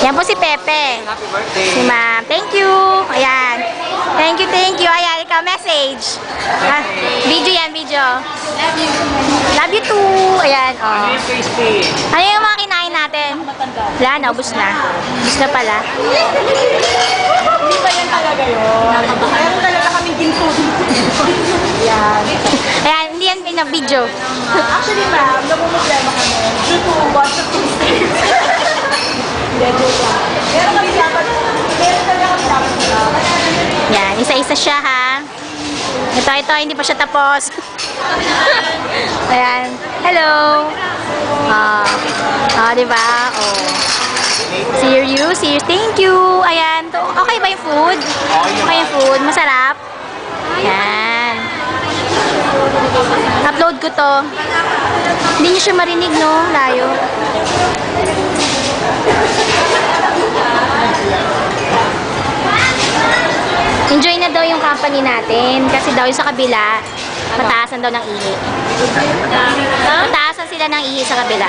Yan po si Pepe. Happy birthday. Si ma'am. Thank you. Ayan. Thank you, thank you. Ayan, ikaw, message. Ah, video yan, video. Love you. Love you too. Ayan, Ano oh. yung crispy? Ano yung mga kinain natin? Wala na, ubus na. Ubus na pala. Hindi ba yan talaga yun? Meron talaga kaming ginto dito. Yan. Ayan, hindi yan pinag-video. Actually, ma'am, namumproblema kami. Due to budget constraints. Hindi, joke lang. Meron talaga kami dapat sila. Yan, isa-isa siya ha. Ito, hindi pa siya tapos. Ayan. Hello. Diba? Oh. Serious. Thank you. Ayan. Okay ba yung food? Okay yung food. Masarap. Yan. Upload ko to. Hindi niyo siya marinig, no? Layo. Enjoy na daw yung company natin kasi daw yung sa kabila mataasan daw ng ihi. Mataasan sila ng ihi sa kabila.